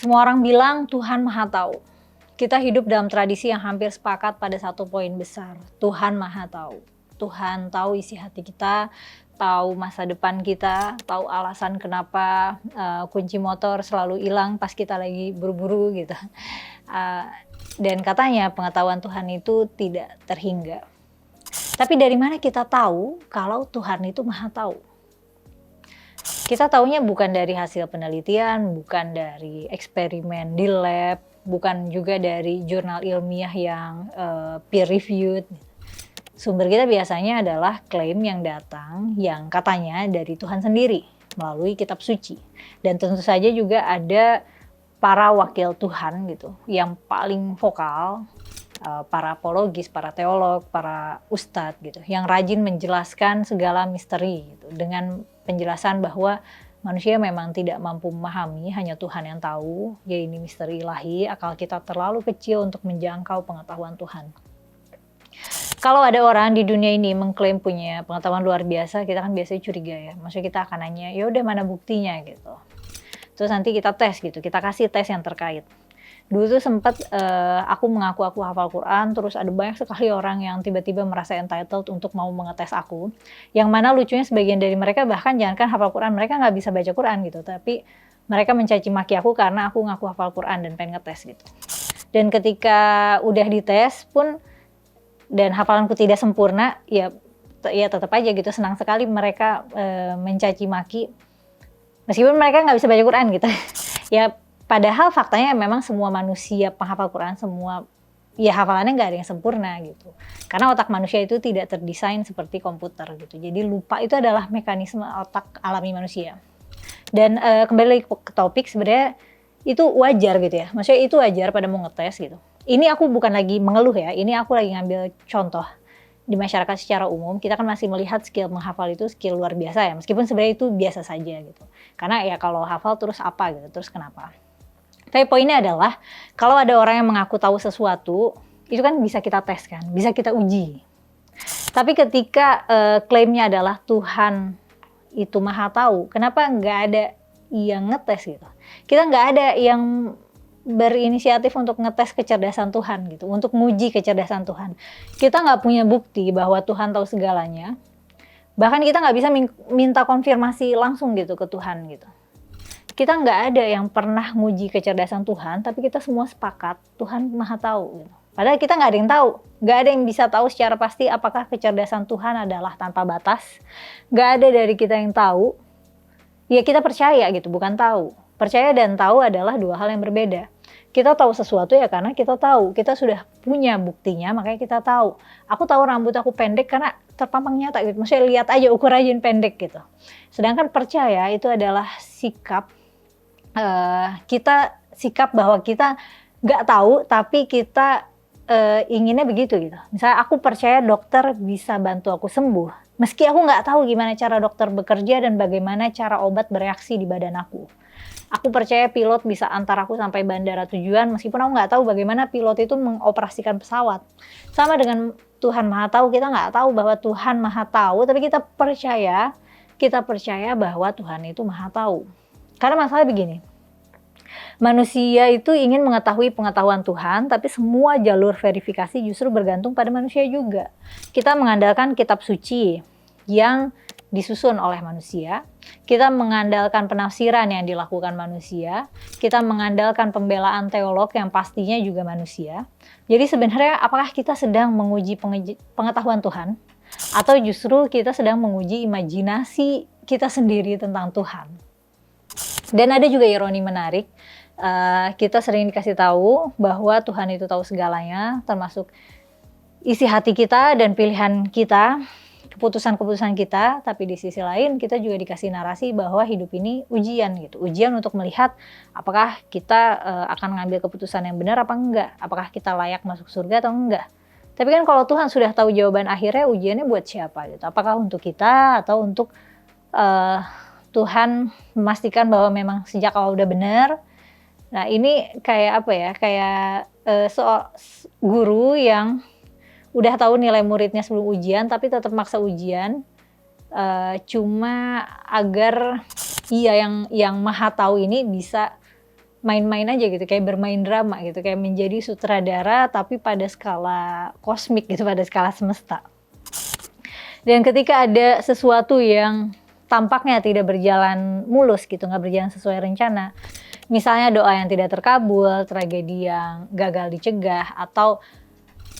Semua orang bilang Tuhan Maha Tahu. Kita hidup dalam tradisi yang hampir sepakat pada satu poin besar. Tuhan Maha Tahu. Tuhan tahu isi hati kita, tahu masa depan kita, tahu alasan kenapa kunci motor selalu hilang pas kita lagi buru-buru gitu. Dan katanya pengetahuan Tuhan itu tidak terhingga. Tapi dari mana kita tahu kalau Tuhan itu Maha Tahu? Kita taunya bukan dari hasil penelitian, bukan dari eksperimen di lab, bukan juga dari jurnal ilmiah yang peer reviewed. Sumber kita biasanya adalah klaim yang datang yang katanya dari Tuhan sendiri melalui kitab suci. Dan tentu saja juga ada para wakil Tuhan gitu yang paling vokal, para apologis, para teolog, para ustadz gitu yang rajin menjelaskan segala misteri gitu, dengan penjelasan bahwa manusia memang tidak mampu memahami, hanya Tuhan yang tahu, ya ini misteri ilahi, akal kita terlalu kecil untuk menjangkau pengetahuan Tuhan. Kalau ada orang di dunia ini mengklaim punya pengetahuan luar biasa, kita kan biasanya curiga ya. Maksudnya kita akan nanya, ya udah mana buktinya gitu. Terus nanti kita tes gitu, kita kasih tes yang terkait. Dulu tuh sempat aku mengaku aku hafal Quran, terus ada banyak sekali orang yang tiba-tiba merasa entitled untuk mau mengetes aku. Yang mana lucunya sebagian dari mereka bahkan jangankan hafal Quran, mereka nggak bisa baca Quran gitu, tapi mereka mencaci maki aku karena aku ngaku hafal Quran dan pengen ngetes gitu. Dan ketika udah dites pun dan hafalanku tidak sempurna, ya tetap aja gitu, senang sekali mereka mencaci maki meskipun mereka nggak bisa baca Quran gitu. Ya padahal faktanya memang semua manusia penghafal Quran, semua ya hafalannya nggak ada yang sempurna gitu. Karena otak manusia itu tidak terdesain seperti komputer gitu. Jadi lupa itu adalah mekanisme otak alami manusia. Dan kembali lagi ke topik, sebenarnya itu wajar gitu ya. Maksudnya itu wajar pada mau ngetes gitu. Ini aku bukan lagi mengeluh ya, ini aku lagi ngambil contoh. Di masyarakat secara umum, kita kan masih melihat skill menghafal itu skill luar biasa ya. Meskipun sebenarnya itu biasa saja gitu. Karena ya kalau hafal terus apa gitu, terus kenapa? Tapi poinnya adalah, kalau ada orang yang mengaku tahu sesuatu, itu kan bisa kita tes kan, bisa kita uji. Tapi ketika klaimnya adalah Tuhan itu Maha Tahu, kenapa nggak ada yang ngetes gitu? Kita nggak ada yang berinisiatif untuk ngetes kecerdasan Tuhan gitu, untuk nguji kecerdasan Tuhan. Kita nggak punya bukti bahwa Tuhan tahu segalanya. Bahkan kita nggak bisa minta konfirmasi langsung gitu ke Tuhan gitu. Kita nggak ada yang pernah nguji kecerdasan Tuhan, tapi kita semua sepakat Tuhan Maha Tahu gitu. Padahal kita nggak ada yang tahu, nggak ada yang bisa tahu secara pasti apakah kecerdasan Tuhan adalah tanpa batas. Nggak ada dari kita yang tahu. Ya kita percaya gitu, bukan tahu. Percaya dan tahu adalah dua hal yang berbeda. Kita tahu sesuatu ya karena kita tahu, kita sudah punya buktinya, makanya kita tahu. Aku tahu rambut aku pendek karena terpampang nyata gitu. Maksudnya lihat aja ukurannya pendek gitu. Sedangkan percaya itu adalah sikap sikap bahwa kita nggak tahu tapi kita inginnya begitu gitu. Misalnya aku percaya dokter bisa bantu aku sembuh, meski aku nggak tahu gimana cara dokter bekerja dan bagaimana cara obat bereaksi di badan aku. Aku percaya pilot bisa antar aku sampai bandara tujuan meskipun aku nggak tahu bagaimana pilot itu mengoperasikan pesawat. Sama dengan Tuhan Maha Tahu, kita nggak tahu bahwa Tuhan Maha Tahu, tapi kita percaya bahwa Tuhan itu Maha Tahu. Karena masalah begini, manusia itu ingin mengetahui pengetahuan Tuhan, tapi semua jalur verifikasi justru bergantung pada manusia juga. Kita mengandalkan kitab suci yang disusun oleh manusia, kita mengandalkan penafsiran yang dilakukan manusia, kita mengandalkan pembelaan teolog yang pastinya juga manusia. Jadi sebenarnya apakah kita sedang menguji pengetahuan Tuhan, atau justru kita sedang menguji imajinasi kita sendiri tentang Tuhan? Dan ada juga ironi menarik, kita sering dikasih tahu bahwa Tuhan itu tahu segalanya, termasuk isi hati kita dan pilihan kita, keputusan-keputusan kita. Tapi di sisi lain kita juga dikasih narasi bahwa hidup ini ujian gitu, ujian untuk melihat apakah kita akan ngambil keputusan yang benar apa enggak, apakah kita layak masuk surga atau enggak. Tapi kan kalau Tuhan sudah tahu jawaban akhirnya, ujiannya buat siapa gitu? Apakah untuk kita atau untuk Tuhan memastikan bahwa memang sejak awal udah benar. Nah ini kayak apa ya, kayak guru yang udah tahu nilai muridnya sebelum ujian tapi tetap maksa ujian, cuma agar yang Maha Tahu ini bisa main-main aja gitu, kayak bermain drama gitu, kayak menjadi sutradara tapi pada skala kosmik gitu, pada skala semesta. Dan ketika ada sesuatu yang tampaknya tidak berjalan mulus gitu, nggak berjalan sesuai rencana, misalnya doa yang tidak terkabul, tragedi yang gagal dicegah, atau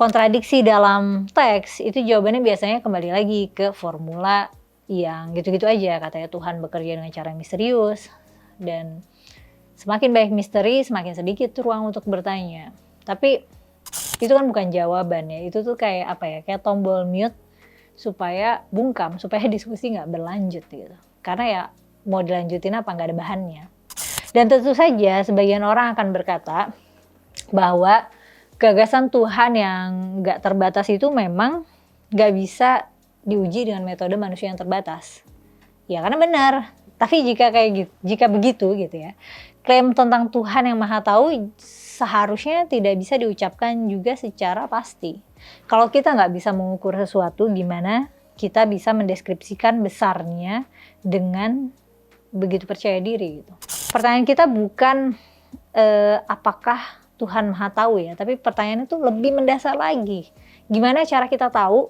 kontradiksi dalam teks, itu jawabannya biasanya kembali lagi ke formula yang gitu-gitu aja. Katanya Tuhan bekerja dengan cara misterius, dan semakin banyak misteri, semakin sedikit ruang untuk bertanya. Tapi itu kan bukan jawaban ya, itu tuh kayak apa ya, kayak tombol mute supaya bungkam, supaya diskusi nggak berlanjut gitu. Karena ya mau dilanjutin apa, nggak ada bahannya. Dan tentu saja sebagian orang akan berkata bahwa gagasan Tuhan yang nggak terbatas itu memang nggak bisa diuji dengan metode manusia yang terbatas. Ya karena benar. Tapi jika begitu gitu ya, klaim tentang Tuhan yang Maha Tahu seharusnya tidak bisa diucapkan juga secara pasti. Kalau kita nggak bisa mengukur sesuatu, gimana kita bisa mendeskripsikan besarnya dengan begitu percaya diri gitu. Pertanyaan kita bukan apakah Tuhan Maha Tahu ya, tapi pertanyaannya itu lebih mendasar lagi. Gimana cara kita tahu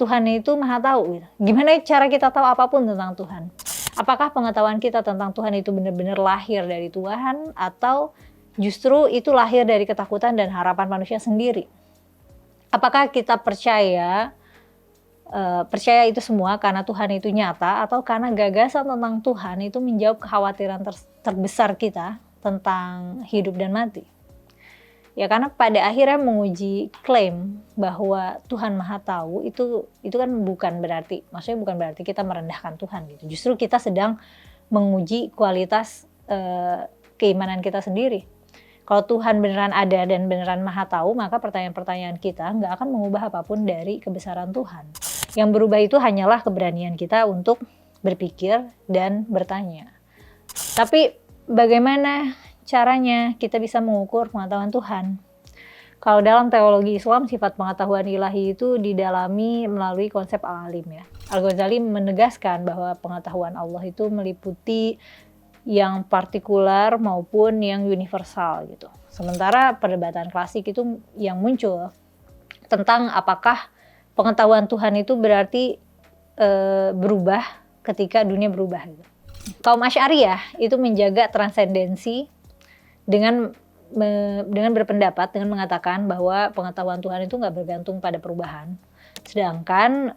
Tuhan itu Maha Tahu gitu? Gimana cara kita tahu apapun tentang Tuhan? Apakah pengetahuan kita tentang Tuhan itu benar-benar lahir dari Tuhan, atau justru itu lahir dari ketakutan dan harapan manusia sendiri? Apakah kita percaya itu semua karena Tuhan itu nyata, atau karena gagasan tentang Tuhan itu menjawab kekhawatiran terbesar kita tentang hidup dan mati? Ya karena pada akhirnya menguji klaim bahwa Tuhan Maha Tahu itu kan bukan berarti, maksudnya bukan berarti kita merendahkan Tuhan gitu. Justru kita sedang menguji kualitas keimanan kita sendiri. Kalau Tuhan beneran ada dan beneran Maha Tahu, maka pertanyaan-pertanyaan kita nggak akan mengubah apapun dari kebesaran Tuhan. Yang berubah itu hanyalah keberanian kita untuk berpikir dan bertanya. Tapi bagaimana caranya kita bisa mengukur pengetahuan Tuhan? Kalau dalam teologi Islam, sifat pengetahuan ilahi itu didalami melalui konsep al-alim ya. Al-Ghazali menegaskan bahwa pengetahuan Allah itu meliputi yang partikular maupun yang universal gitu. Sementara perdebatan klasik itu yang muncul tentang apakah pengetahuan Tuhan itu berarti berubah ketika dunia berubah gitu. Kaum Asy'ariyah itu menjaga transendensi dengan berpendapat, dengan mengatakan bahwa pengetahuan Tuhan itu nggak bergantung pada perubahan. Sedangkan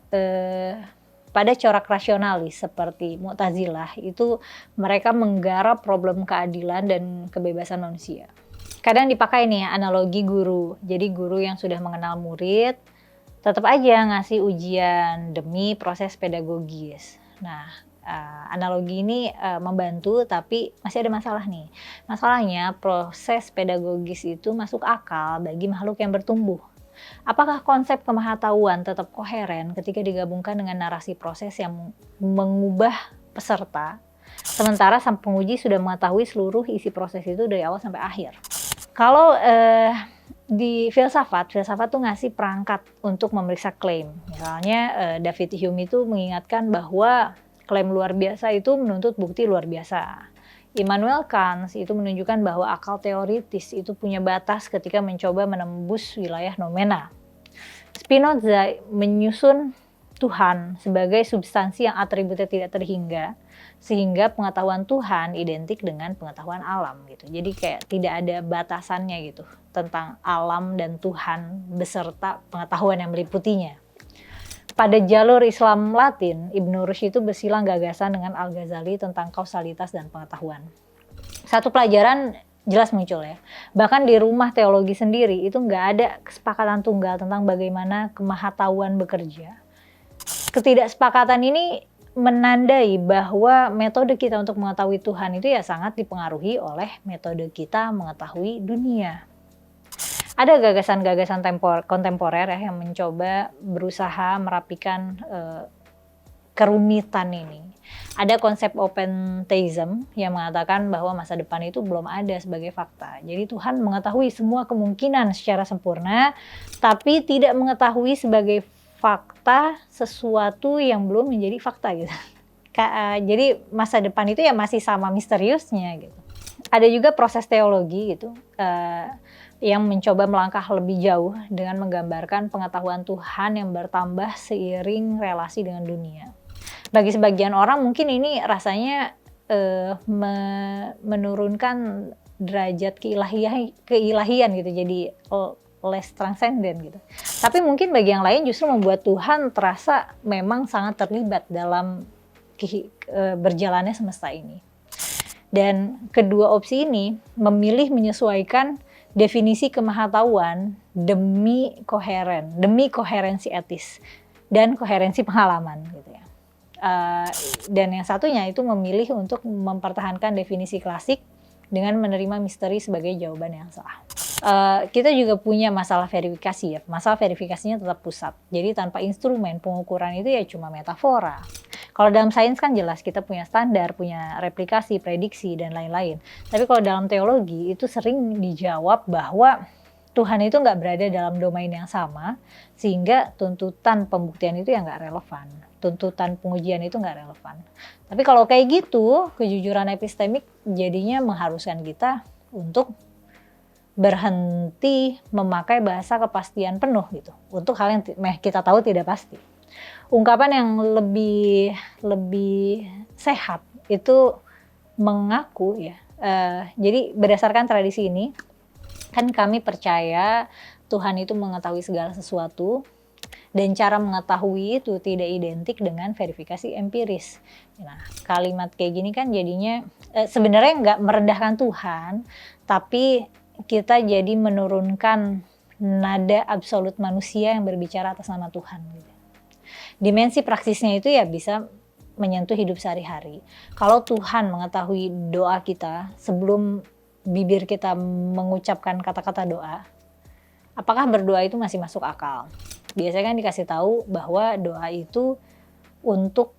pada corak rasionalis seperti Mu'tazilah itu mereka menggarap problem keadilan dan kebebasan manusia. Kadang dipakai nih analogi guru. Jadi guru yang sudah mengenal murid tetap aja ngasih ujian demi proses pedagogis. Nah, analogi ini membantu, tapi masih ada masalah nih. Masalahnya proses pedagogis itu masuk akal bagi makhluk yang bertumbuh. Apakah konsep kemahatauan tetap koheren ketika digabungkan dengan narasi proses yang mengubah peserta, sementara sang penguji sudah mengetahui seluruh isi proses itu dari awal sampai akhir? Kalau di filsafat tuh ngasih perangkat untuk memeriksa klaim. Misalnya David Hume itu mengingatkan bahwa klaim luar biasa itu menuntut bukti luar biasa. Immanuel Kant itu menunjukkan bahwa akal teoritis itu punya batas ketika mencoba menembus wilayah noumena. Spinoza menyusun Tuhan sebagai substansi yang atributnya tidak terhingga, sehingga pengetahuan Tuhan identik dengan pengetahuan alam gitu. Jadi kayak tidak ada batasannya gitu tentang alam dan Tuhan beserta pengetahuan yang meliputinya. Pada jalur Islam Latin, Ibnu Rushd itu bersilang gagasan dengan Al-Ghazali tentang kausalitas dan pengetahuan. Satu pelajaran jelas muncul ya. Bahkan di rumah teologi sendiri itu nggak ada kesepakatan tunggal tentang bagaimana kemahatauan bekerja. Ketidaksepakatan ini menandai bahwa metode kita untuk mengetahui Tuhan itu ya sangat dipengaruhi oleh metode kita mengetahui dunia. Ada gagasan-gagasan kontemporer ya yang mencoba berusaha merapikan kerumitan ini. Ada konsep open theism yang mengatakan bahwa masa depan itu belum ada sebagai fakta. Jadi Tuhan mengetahui semua kemungkinan secara sempurna, tapi tidak mengetahui sebagai fakta sesuatu yang belum menjadi fakta gitu. Jadi masa depan itu ya masih sama misteriusnya gitu. ada juga proses teologi gitu, yang mencoba melangkah lebih jauh dengan menggambarkan pengetahuan Tuhan yang bertambah seiring relasi dengan dunia. Bagi sebagian orang mungkin ini rasanya menurunkan derajat keilahian gitu, jadi less transcendent gitu. Tapi mungkin bagi yang lain justru membuat Tuhan terasa memang sangat terlibat dalam berjalannya semesta ini. Dan kedua opsi ini memilih menyesuaikan definisi kemahatauan demi koherensi etis dan koherensi pengalaman gitu ya. Dan yang satunya itu memilih untuk mempertahankan definisi klasik dengan menerima misteri sebagai jawaban yang sah. Kita juga punya masalah verifikasi ya. Masalah verifikasinya tetap pusat. Jadi tanpa instrumen pengukuran itu ya cuma metafora. Kalau dalam sains kan jelas kita punya standar, punya replikasi, prediksi, dan lain-lain. Tapi kalau dalam teologi itu sering dijawab bahwa Tuhan itu nggak berada dalam domain yang sama, sehingga tuntutan pembuktian itu ya nggak relevan. Tuntutan pengujian itu nggak relevan. Tapi kalau kayak gitu, kejujuran epistemik jadinya mengharuskan kita untuk berhenti memakai bahasa kepastian penuh gitu, untuk hal yang kita tahu tidak pasti. Ungkapan yang lebih sehat itu mengaku ya. Jadi berdasarkan tradisi ini, kan kami percaya Tuhan itu mengetahui segala sesuatu, dan cara mengetahui itu tidak identik dengan verifikasi empiris. Nah, kalimat kayak gini kan jadinya sebenarnya nggak merendahkan Tuhan, tapi kita jadi menurunkan nada absolut manusia yang berbicara atas nama Tuhan. Dimensi praksisnya itu ya bisa menyentuh hidup sehari-hari. Kalau Tuhan mengetahui doa kita sebelum bibir kita mengucapkan kata-kata doa, apakah berdoa itu masih masuk akal? Biasanya kan dikasih tahu bahwa doa itu untuk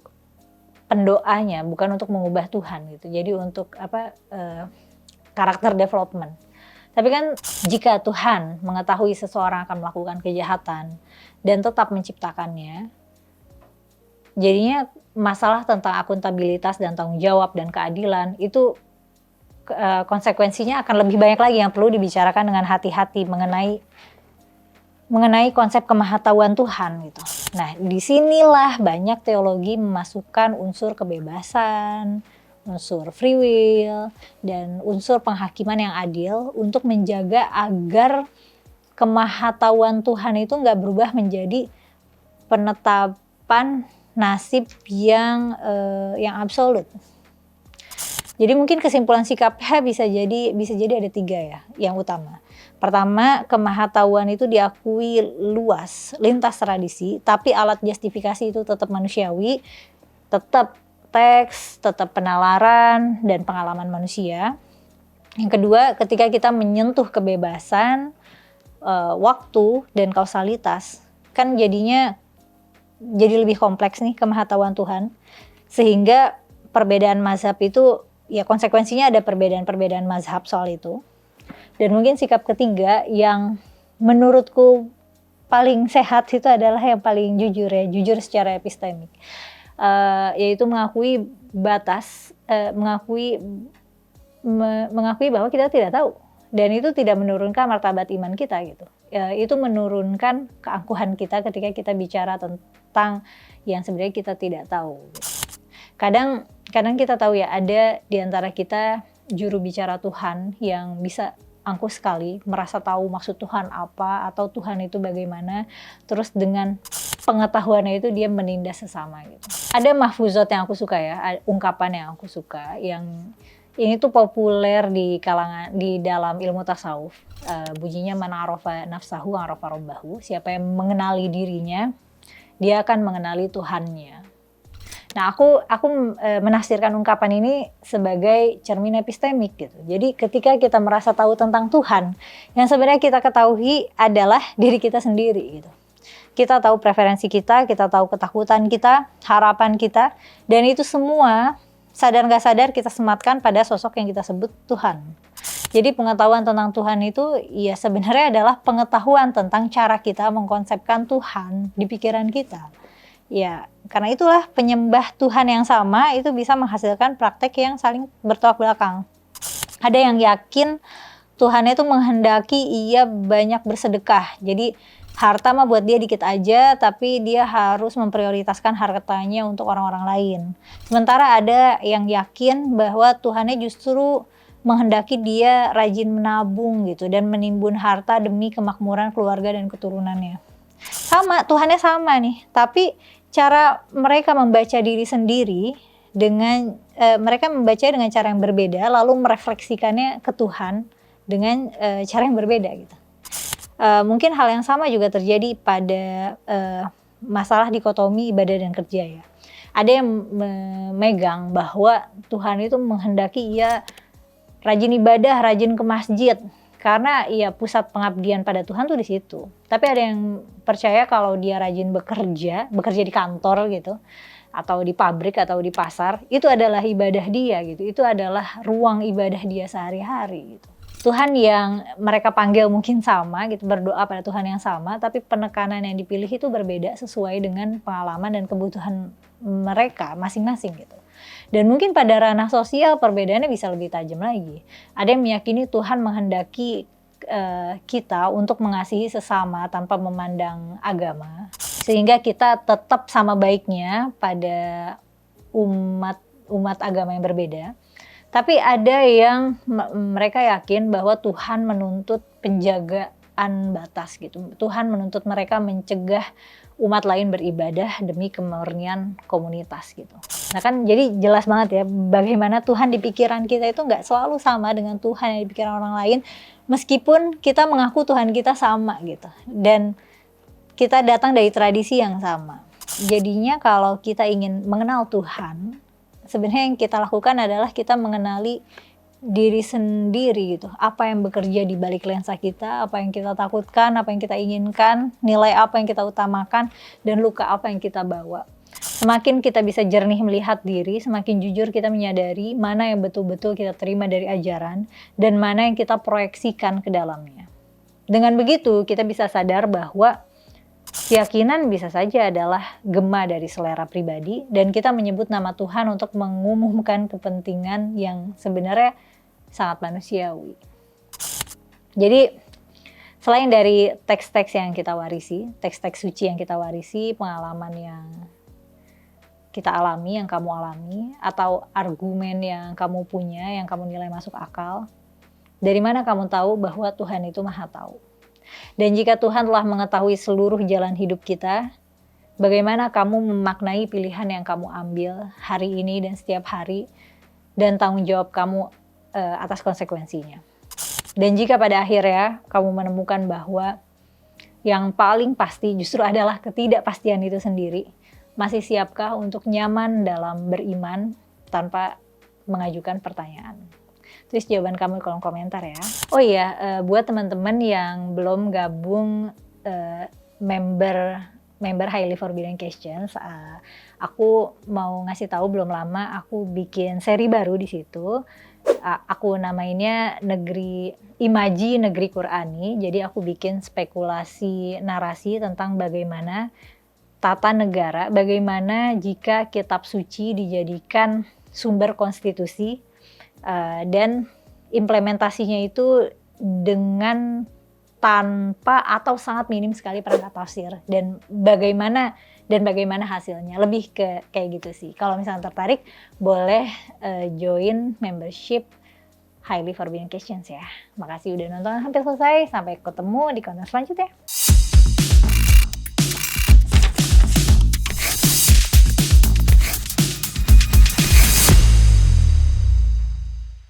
pendoanya, bukan untuk mengubah Tuhan gitu. Jadi untuk karakter development. Tapi kan jika Tuhan mengetahui seseorang akan melakukan kejahatan dan tetap menciptakannya, jadinya masalah tentang akuntabilitas dan tanggung jawab dan keadilan itu konsekuensinya akan lebih banyak lagi yang perlu dibicarakan dengan hati-hati mengenai konsep kemahatauan Tuhan gitu. Nah, disinilah banyak teologi memasukkan unsur kebebasan, unsur free will, dan unsur penghakiman yang adil untuk menjaga agar kemahatauan Tuhan itu nggak berubah menjadi penetapan nasib yang absolut. Jadi mungkin kesimpulan sikapnya bisa jadi ada 3 ya, yang utama. Pertama, kemahatauan itu diakui luas, lintas tradisi, tapi alat justifikasi itu tetap manusiawi, tetap teks, tetap penalaran dan pengalaman manusia. Yang kedua, ketika kita menyentuh kebebasan, waktu dan kausalitas, kan jadinya jadi lebih kompleks nih kemahatauan Tuhan, sehingga perbedaan mazhab itu ya konsekuensinya ada perbedaan mazhab soal itu. Dan mungkin sikap ketiga yang menurutku paling sehat itu adalah yang paling jujur ya, jujur secara epistemik, yaitu mengakui batas, mengakui bahwa kita tidak tahu, dan itu tidak menurunkan martabat iman kita gitu. Itu menurunkan keangkuhan kita ketika kita bicara tentang yang sebenarnya kita tidak tahu. Kadang kita tahu ya, ada di antara kita juru bicara Tuhan yang bisa angkuh sekali, merasa tahu maksud Tuhan apa atau Tuhan itu bagaimana, terus dengan pengetahuannya itu dia menindas sesama gitu. Ada mahfuzat yang aku suka ya, ungkapan yang aku suka, yang ini tuh populer di dalam ilmu tasawuf. Bunyinya man arafa nafsahu arafa rabbahu. Siapa yang mengenali dirinya, dia akan mengenali Tuhannya. Nah, aku menafsirkan ungkapan ini sebagai cermin epistemik gitu. Jadi ketika kita merasa tahu tentang Tuhan, yang sebenarnya kita ketahui adalah diri kita sendiri gitu. Kita tahu preferensi kita tahu ketakutan kita, harapan kita, dan itu semua sadar nggak sadar kita sematkan pada sosok yang kita sebut Tuhan. Jadi pengetahuan tentang Tuhan itu ya sebenarnya adalah pengetahuan tentang cara kita mengkonsepkan Tuhan di pikiran kita. Ya, karena itulah penyembah Tuhan yang sama itu bisa menghasilkan praktek yang saling bertolak belakang. Ada yang yakin Tuhan itu menghendaki ia banyak bersedekah. Jadi harta mah buat dia dikit aja, tapi dia harus memprioritaskan hartanya untuk orang-orang lain. Sementara ada yang yakin bahwa Tuhannya justru menghendaki dia rajin menabung gitu dan menimbun harta demi kemakmuran keluarga dan keturunannya. Sama, Tuhannya sama nih, tapi cara mereka membaca diri sendiri dengan mereka membaca dengan cara yang berbeda, lalu merefleksikannya ke Tuhan dengan cara yang berbeda gitu. Mungkin hal yang sama juga terjadi pada masalah dikotomi ibadah dan kerja ya. Ada yang memegang bahwa Tuhan itu menghendaki ia rajin ibadah, rajin ke masjid, karena ya pusat pengabdian pada Tuhan tuh di situ. Tapi ada yang percaya kalau dia rajin bekerja di kantor gitu, atau di pabrik atau di pasar, itu adalah ibadah dia gitu. Itu adalah ruang ibadah dia sehari-hari gitu. Tuhan yang mereka panggil mungkin sama gitu, berdoa pada Tuhan yang sama, tapi penekanan yang dipilih itu berbeda sesuai dengan pengalaman dan kebutuhan mereka masing-masing gitu. Dan mungkin pada ranah sosial perbedaannya bisa lebih tajam lagi. Ada yang meyakini Tuhan menghendaki kita untuk mengasihi sesama tanpa memandang agama, sehingga kita tetap sama baiknya pada umat agama yang berbeda. Tapi ada yang mereka yakin bahwa Tuhan menuntut penjagaan batas gitu. Tuhan menuntut mereka mencegah umat lain beribadah demi kemurnian komunitas gitu. Nah kan jadi jelas banget ya bagaimana Tuhan di pikiran kita itu nggak selalu sama dengan Tuhan yang di pikiran orang lain. Meskipun kita mengaku Tuhan kita sama gitu. Dan kita datang dari tradisi yang sama. Jadinya kalau kita ingin mengenal Tuhan, sebenarnya yang kita lakukan adalah kita mengenali diri sendiri gitu. Apa yang bekerja di balik lensa kita, apa yang kita takutkan, apa yang kita inginkan, nilai apa yang kita utamakan, dan luka apa yang kita bawa. Semakin kita bisa jernih melihat diri, semakin jujur kita menyadari mana yang betul-betul kita terima dari ajaran, dan mana yang kita proyeksikan ke dalamnya. Dengan begitu, kita bisa sadar bahwa keyakinan bisa saja adalah gema dari selera pribadi, dan kita menyebut nama Tuhan untuk mengumumkan kepentingan yang sebenarnya sangat manusiawi. Jadi, selain dari teks-teks yang kita warisi, teks-teks suci yang kita warisi, pengalaman yang kita alami, yang kamu alami, atau argumen yang kamu punya, yang kamu nilai masuk akal, dari mana kamu tahu bahwa Tuhan itu Maha Tahu? Dan jika Tuhan telah mengetahui seluruh jalan hidup kita, bagaimana kamu memaknai pilihan yang kamu ambil hari ini dan setiap hari, dan tanggung jawab kamu atas konsekuensinya. Dan jika pada akhirnya kamu menemukan bahwa yang paling pasti justru adalah ketidakpastian itu sendiri, masih siapkah untuk nyaman dalam beriman tanpa mengajukan pertanyaan? Tulis jawaban kamu di kolom komentar ya. Oh iya, buat teman-teman yang belum gabung member Highly Forbidden Questions, aku mau ngasih tahu belum lama aku bikin seri baru di situ. Aku namainnya Imaji Negeri Qur'ani. Jadi aku bikin spekulasi narasi tentang bagaimana tata negara, bagaimana jika kitab suci dijadikan sumber konstitusi, dan implementasinya itu dengan tanpa atau sangat minim sekali perangkat tafsir, dan bagaimana hasilnya, lebih ke kayak gitu sih. Kalau misalnya tertarik boleh join membership Highly Forbidden Questions ya. Makasih udah nonton hampir selesai, sampai ketemu di konten selanjutnya.